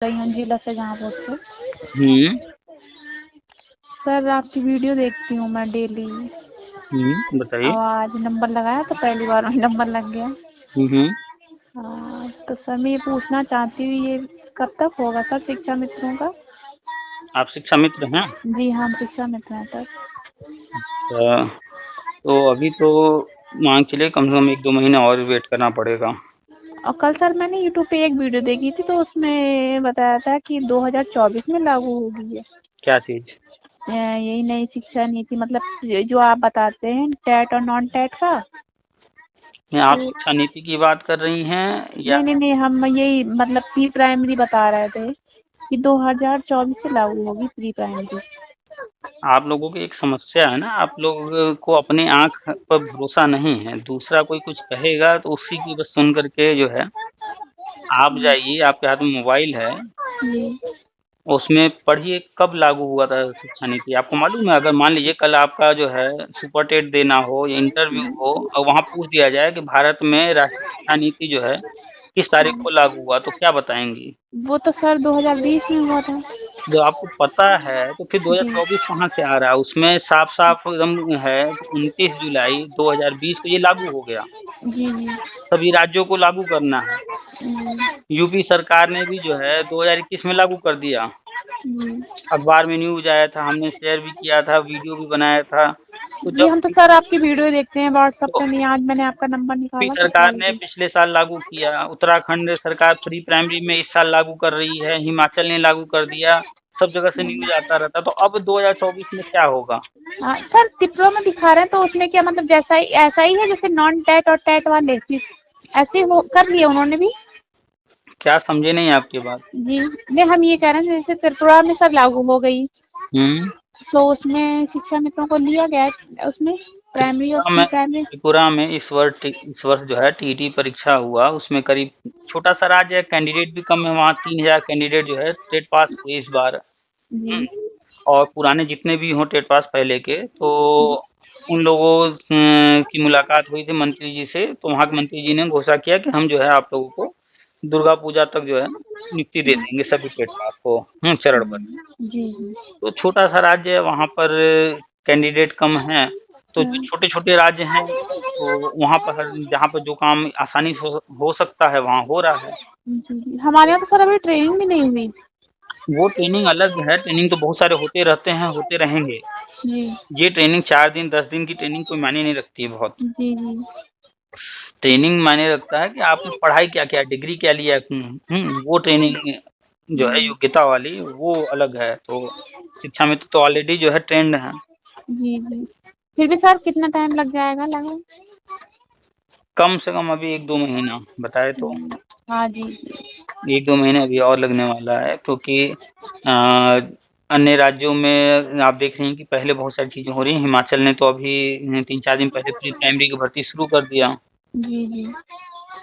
जिला शाहजहाँपुर से। हम्म। सर आपकी वीडियो देखती हूँ मैं डेली। बताइए। और आज नंबर लगाया तो पहली बार में नंबर लग गया। हम्म। हाँ, तो सर मैं ये पूछना चाहती हूँ, ये कब तक होगा सर शिक्षा मित्रों का? आप शिक्षा मित्र हैं? जी हाँ, हम शिक्षा मित्र हैं सर। तो अभी तो मान के चलिए कम से कम 1-2 महीने और वेट करना पड़ेगा। और कल सर मैंने यूट्यूब पे एक वीडियो देखी थी, तो उसमें बताया था कि 2024 में लागू होगी ये। क्या चीज? यही नई शिक्षा नीति, मतलब जो आप बताते हैं टेट और नॉन टेट का। आप तो शिक्षा नीति की बात कर रही हैं या? नहीं, हम यही मतलब प्री प्राइमरी बता रहे थे कि 2024 से लागू होगी प्री प्राइमरी। आप लोगों की एक समस्या है ना, आप लोग को अपनी आंख पर भरोसा नहीं है। दूसरा कोई कुछ कहेगा तो उसी की बस सुन करके जो है, आप जाइए, आपके हाथ में मोबाइल है, जी उसमें पढ़िए कब लागू हुआ था शिक्षा नीति। आपको मालूम है? अगर मान लीजिए कल आपका जो है सुपर टेट देना हो या इंटरव्यू हो और वहाँ पूछ दिया जाए कि भारत में राष्ट्रीय शिक्षा नीति जो है किस तारीख को लागू हुआ, तो क्या बताएंगी? वो तो सर 2020 में हुआ था। जब आपको पता है तो फिर जी 2024 कहाँ से आ रहा है? उसमें साफ साफ एकदम है 29 जुलाई 2020 को ये लागू हो गया। जी जी सभी राज्यों को लागू करना है। यूपी सरकार ने भी जो है 2021 में लागू कर दिया। जी अखबार में न्यूज आया था, हमने शेयर भी किया था, वीडियो भी बनाया था। तो जी, जब हम तो सर आपकी वीडियो देखते हैं व्हाट्सएप तो पे, नहीं आज मैंने आपका नंबर यूपी निकाला तो सरकार कॉल ने की। पिछले साल लागू किया, उत्तराखंड सरकार प्री प्राइमरी में इस साल लागू कर रही है, हिमाचल ने लागू कर दिया, सब जगह से न्यूज आता रहता। तो अब 2024 में क्या होगा? हाँ सर, डिप्लोमा दिखा रहे हैं तो उसमें क्या मतलब जैसा ही ऐसा ही है जैसे नॉन टेट और टेट वाले ऐसे हो कर लिए उन्होंने भी? क्या समझे नहीं आपकी बात? जी नहीं, हम ये कह रहे हैं जैसे त्रिपुरा में सब लागू हो गई, हम्म। तो उसमें शिक्षा मित्रों को लिया गया है उसमें प्राइमरी और प्री प्राइमरी। त्रिपुरा में इस वर्ष जो है टीटी परीक्षा हुआ, उसमें करीब छोटा सा राज्य है, कैंडिडेट भी कम है, वहाँ 3000 कैंडिडेट जो है टेट पास हुए इस बार। जी और पुराने जितने भी हों टेट पास पहले के, तो उन लोगों की मुलाकात हुई थी मंत्री जी से, तो वहाँ के मंत्री जी ने घोषणा किया कि हम जो है आप लोगों को दुर्गा पूजा तक जो है नियुक्ति दे देंगे सभी टेट पास को चरण पर। जी जी तो छोटा सा राज्य है, वहाँ पर कैंडिडेट कम हैं, तो जो छोटे-छोटे राज्य हैं, तो वहाँ पर जहाँ पर जो काम आसानी से हो सकता है, वहाँ हो रहा है। जी, हमारे यहाँ तो सर अभी ट्रेनिंग भी नहीं हुई। वो ट्रेनिंग अलग है, ट्रेनिंग तो बहुत सारे होते रहते हैं, होते रहेंगे। जी ये ट्रेनिंग 4 दिन, 10 दिन की ट्रेनिंग कोई मायने नहीं रखती है बहुत। जी जी ट्रेनिंग मायने रखता है कि आपने पढ़ाई क्या-क्या, डिग्री क्या लिया है। वो ट्रेनिंग जो है योग्यता वाली, वो अलग है। तो शिक्षा में तो ऑलरेडी जो है ट्रेंड है। जी जी, फिर भी सर कितना टाइम लग जाएगा लगभग? कम से कम अभी 1-2 महीना बताए तो। हाँ जी जी 1-2 महीने अभी और लगने वाला है, क्योंकि अन्य राज्यों में आप देख रही हैं कि पहले बहुत सारी चीज़ें हो रही हैं। हिमाचल ने तो अभी 3-4 दिन पहले प्री प्राइमरी की भर्ती शुरू कर दिया। जी जी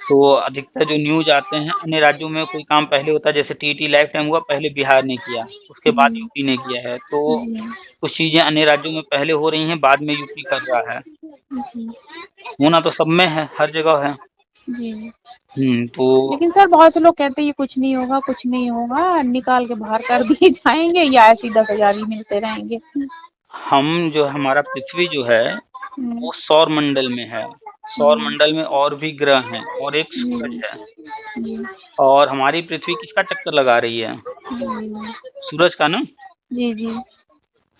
तो अधिकतर जो न्यूज़ आते हैं, अन्य राज्यों में कोई काम पहले होता है, जैसे टीईटी लाइफ टाइम हुआ, पहले बिहार ने किया, उसके बाद जी यूपी ने किया है। तो जी कुछ चीज़ें अन्य राज्यों में पहले हो रही हैं, बाद में यूपी कर रहा है। जी होना तो सब में है, हर जगह है। जी, तो लेकिन सर बहुत से लोग कहते हैं ये कुछ नहीं होगा, कुछ नहीं होगा, निकाल के बाहर कर दिए जाएंगे या ऐसे 10,000 ही मिलते रहेंगे। हम जो हमारा पृथ्वी जो है हम्म, वो सौर मंडल में है। सौर जी मंडल में और भी ग्रह हैं और एक सूरज जी है। जी और हमारी पृथ्वी किसका चक्कर लगा रही है? जी सूरज का ना। जी जी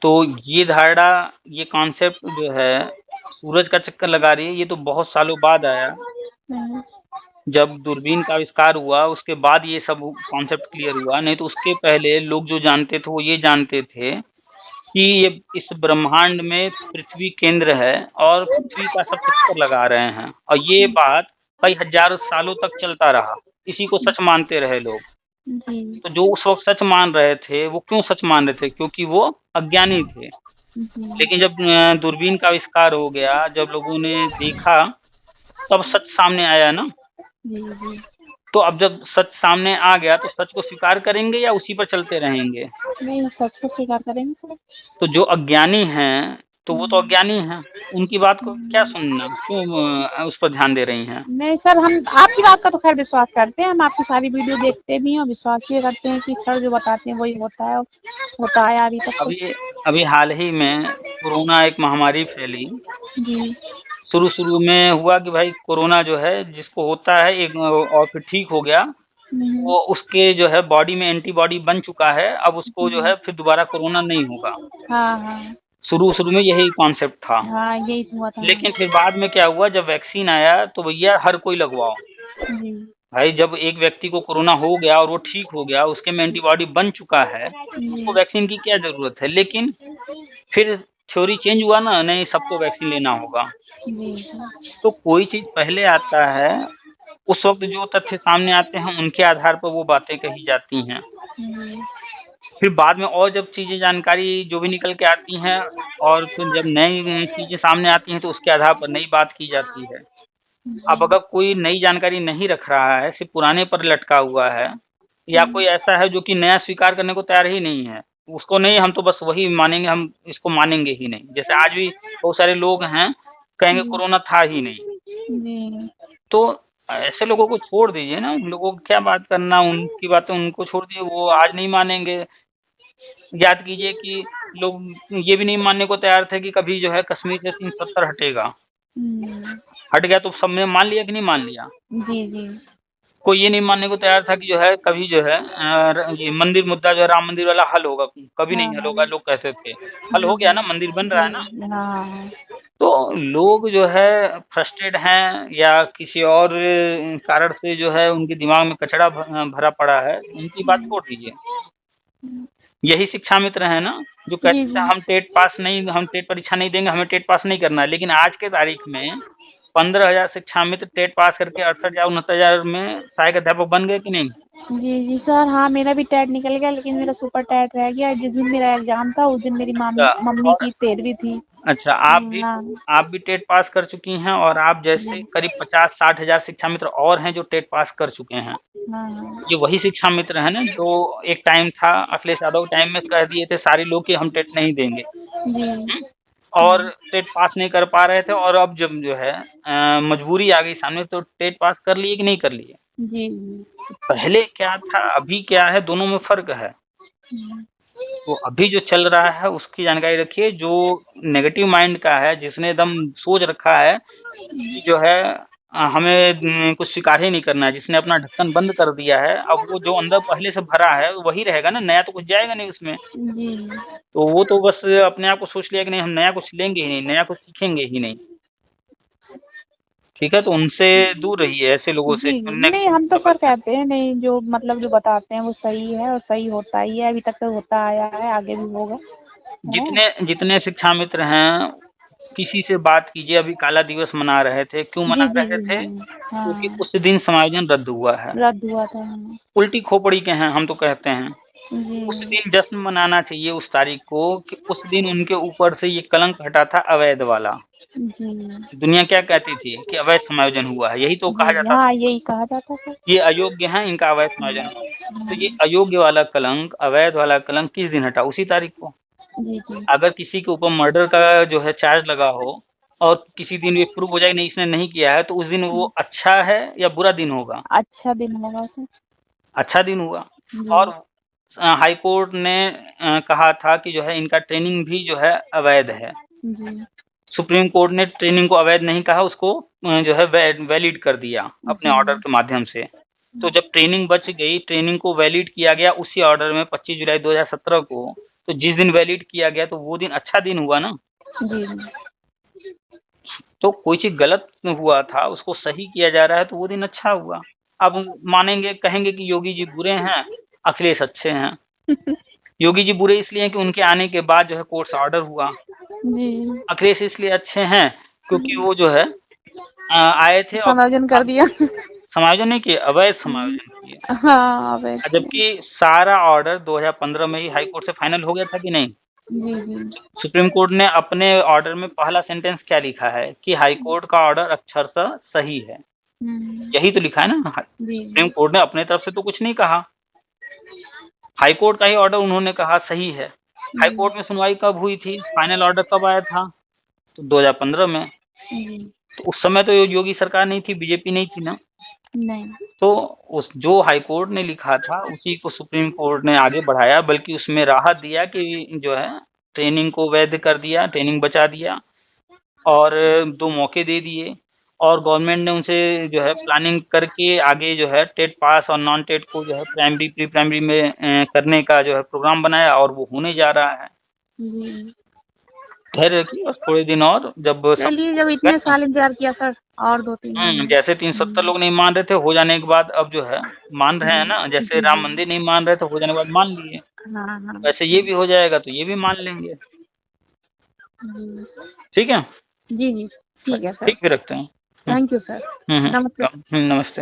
तो ये धारणा, ये कॉन्सेप्ट जो है सूरज का चक्कर लगा रही है, ये तो बहुत सालों बाद आया। हम्म, जब दूरबीन का आविष्कार हुआ उसके बाद ये सब कॉन्सेप्ट क्लियर हुआ, नहीं तो उसके पहले लोग जो जानते थे वो ये जानते थे कि ये इस ब्रह्मांड में पृथ्वी केंद्र है और पृथ्वी का सब चक्कर लगा रहे हैं। और ये बात कई हजार सालों तक चलता रहा, इसी को सच मानते रहे लोग। जी तो जो उस वक्त सच मान रहे थे वो क्यों सच मान रहे थे? क्योंकि वो अज्ञानी थे। जी लेकिन जब दूरबीन का आविष्कार हो गया, जब लोगों ने देखा, तब सच सामने आया ना। जी जी, तो अब जब सच सामने आ गया तो सच को स्वीकार करेंगे या उसी पर चलते रहेंगे? नहीं सच को स्वीकार करेंगे सर। तो जो अज्ञानी हैं तो वो तो अज्ञानी हैं, उनकी बात को क्या सुनना, क्यों उस पर ध्यान दे रही हैं? नहीं सर, हम आपकी बात का तो खैर विश्वास करते हैं, हम आपकी सारी वीडियो देखते भी हैं और विश्वास ये करते हैं कि सर जो बताते हैं वही होता है, होता आया अभी तक तो। अभी हाल ही में कोरोना एक महामारी फैली। जी। शुरू में हुआ कि भाई कोरोना जो है जिसको होता है एक और फिर ठीक हो गया, वो उसके जो है बॉडी में एंटीबॉडी बन चुका है, अब उसको जो है फिर दोबारा कोरोना नहीं होगा। हाँ हाँ शुरू में यही कॉन्सेप्ट था। हाँ, यही तो हुआ था। लेकिन फिर बाद में क्या हुआ, जब वैक्सीन आया तो भैया हर कोई लगवाओ। जी। भाई जब एक व्यक्ति को कोरोना हो गया और वो ठीक हो गया, उसके में एंटीबॉडी बन चुका है, जी। तो वैक्सीन की क्या जरूरत है? लेकिन फिर थ्योरी चेंज हुआ ना, नहीं सबको वैक्सीन लेना होगा। जी। तो कोई चीज पहले आता है, उस वक्त जो तथ्य सामने आते हैं उनके आधार पर वो बातें कही जाती हैं। जी। फिर बाद में और जब चीजें जानकारी जो भी निकल के आती हैं और फिर जब नई चीजें सामने आती हैं तो उसके आधार पर नई बात की जाती है। अब अगर कोई नई जानकारी नहीं रख रहा है, सिर्फ पुराने पर लटका हुआ है, या कोई ऐसा है जो कि नया स्वीकार करने को तैयार ही नहीं है, उसको नहीं हम तो बस वही मानेंगे, हम इसको मानेंगे ही नहीं। जैसे आज भी बहुत सारे लोग हैं कहेंगे कोरोना था ही नहीं। जी। तो ऐसे लोगों को छोड़ दीजिए ना, उन लोगों को क्या बात करना, उनकी बातें उनको छोड़ दीजिए, वो आज नहीं मानेंगे। याद कीजिए कि लोग ये भी नहीं मानने को तैयार थे कि कभी जो है कश्मीर से 370 हटेगा। हट गया तो सबने मान लिया कि नहीं मान लिया? जी। जी। कोई ये नहीं मानने को तैयार था कि जो है कभी जो है ये मंदिर मुद्दा जो है राम मंदिर वाला हल होगा, कभी नहीं हल होगा, लोग कहते थे। हल हो गया ना, मंदिर बन रहा है ना। हाँ। तो लोग जो है फ्रस्ट्रेट हैं या किसी और कारण से जो है उनके दिमाग में कचरा भरा पड़ा है, उनकी बात छोड़ दीजिए। यही शिक्षा मित्र है ना जो कहते जी। थे हम टेट परीक्षा नहीं देंगे, हमें टेट पास नहीं करना है। लेकिन आज के तारीख में 15,000 शिक्षा मित्र टेट पास करके 68 या 69,000 में सहायक अध्यापक बन गए कि नहीं? जी सर, हाँ मेरा भी टेट निकल गया, लेकिन मेरा सुपर टेट रह गया। जिस दिन मेरा एग्जाम था उस दिन मेरी मम्मी की 13वीं थी। अच्छा, आप भी टेट पास कर चुकी हैं और आप जैसे करीब 50-60 हजार शिक्षा मित्र और हैं जो टेट पास कर चुके हैं। ये वही शिक्षा मित्र है ना जो एक टाइम था अखिलेश यादव टाइम में कह दिए थे सारे लोग कि हम टेट नहीं देंगे। और टेट पास नहीं कर पा रहे थे, और अब जब जो है मजबूरी आ गई सामने तो टेट पास कर लिए कि नहीं कर लिए? जी। पहले क्या था अभी क्या है, दोनों में फर्क है। तो अभी जो चल रहा है उसकी जानकारी रखिए। जो नेगेटिव माइंड का है, जिसने एकदम सोच रखा है कि जो है हमें कुछ स्वीकार ही नहीं करना है, जिसने अपना ढक्कन बंद कर दिया है, अब वो जो अंदर पहले से भरा है वही रहेगा ना, नया तो कुछ जाएगा नहीं उसमें। तो वो तो बस अपने आप को सोच लिया कि नहीं हम नया कुछ लेंगे ही नहीं, नया कुछ सीखेंगे ही नहीं। ठीक है, तो उनसे दूर रहिए ऐसे लोगों से। नहीं, हम तो सर कहते हैं नहीं, जो मतलब जो बताते हैं वो सही है और सही होता ही है, अभी तक तो होता आया है, आगे भी होगा। जितने शिक्षा मित्र हैं किसी से बात कीजिए। अभी काला दिवस मना रहे थे, क्यों मना रहे थे? क्योंकि उस दिन समायोजन रद्द हुआ था। उल्टी खोपड़ी के हैं हम तो कहते हैं। उस दिन जश्न मनाना चाहिए उस तारीख को कि उस दिन उनके ऊपर से ये कलंक हटा था अवैध वाला। दुनिया क्या कहती थी कि अवैध समायोजन हुआ है, यही तो कहा जाता था। यही कहा जाता सर, ये अयोग्य है, इनका अवैध समायोजन हुआ। तो ये अयोग्य वाला कलंक, अवैध वाला कलंक किस दिन हटा? उसी तारीख को। अगर किसी के ऊपर मर्डर का जो है चार्ज लगा हो और किसी दिन ये प्रूव हो जाए नहीं इसने नहीं किया है, तो उस दिन वो अच्छा है या बुरा दिन होगा? अच्छा दिन होगा सर। अच्छा दिन हुआ। और हाई कोर्ट ने कहा था कि जो है इनका ट्रेनिंग भी जो है अवैध है। सुप्रीम कोर्ट ने ट्रेनिंग को अवैध नहीं कहा, उसको जो है वैलिड कर दिया अपने ऑर्डर के माध्यम से। तो जब ट्रेनिंग बच गई, ट्रेनिंग को वैलिड किया गया उसी ऑर्डर में 25 जुलाई 2017 को। तो जिस दिन वैलिड किया गया तो वो दिन अच्छा दिन हुआ ना। तो कोई चीज गलत हुआ था उसको सही किया जा रहा है तो वो दिन अच्छा हुआ। अब मानेंगे, कहेंगे कि योगी जी बुरे हैं, अखिलेश अच्छे हैं। योगी जी बुरे इसलिए हैं कि उनके आने के बाद जो है कोर्ट से ऑर्डर हुआ। अखिलेश इसलिए अच्छे हैं क्योंकि वो जो है आए थे, समायोजन कर दिया। समायोजन नहीं किए, अवैध समायोजन किए। हाँ, जबकि सारा ऑर्डर 2015 में ही हाई कोर्ट से फाइनल हो गया था कि नहीं? सुप्रीम कोर्ट ने अपने ऑर्डर में पहला सेंटेंस क्या लिखा है कि हाई कोर्ट का ऑर्डर अक्षरशः सही है। यही तो लिखा है ना। सुप्रीम कोर्ट ने अपने तरफ से तो कुछ नहीं कहा, हाई कोर्ट का ही ऑर्डर उन्होंने कहा सही है। हाई कोर्ट में सुनवाई कब हुई थी, फाइनल ऑर्डर कब आया था? तो 2015 में, जी, तो उस समय तो योगी सरकार नहीं थी, बीजेपी नहीं थी ना। नहीं। तो उस जो हाई कोर्ट ने लिखा था उसी को सुप्रीम कोर्ट ने आगे बढ़ाया, बल्कि उसमें राहत दिया कि जो है ट्रेनिंग को वैध कर दिया, ट्रेनिंग बचा दिया और 2 मौके दे दिए और गवर्नमेंट ने उनसे जो है प्लानिंग करके आगे जो है टेट पास और नॉन टेट को जो है प्राइमरी, प्री प्राइमरी में करने का जो है प्रोग्राम बनाया और वो होने जा रहा है। जी। खैर रखिए बस थोड़े दिन और जब सब चलिए, जब इतने साल इंतज़ार किया सर, और 2-3 महीने। जैसे 370 लोग नहीं मान रहे थे, हो जाने के बाद अब जो है मान रहे हैं ना, जैसे जी, राम जी। मंदिर नहीं मान रहे थे, हो जाने के बाद मान लिए। हाँ, हाँ। वैसे ये भी हो जाएगा तो ये भी मान लेंगे। जी। ठीक है? जी, जी। ठीक है सर। ठीक, फिर रखते हैं। Thank you sir. नमस्ते। नमस्ते।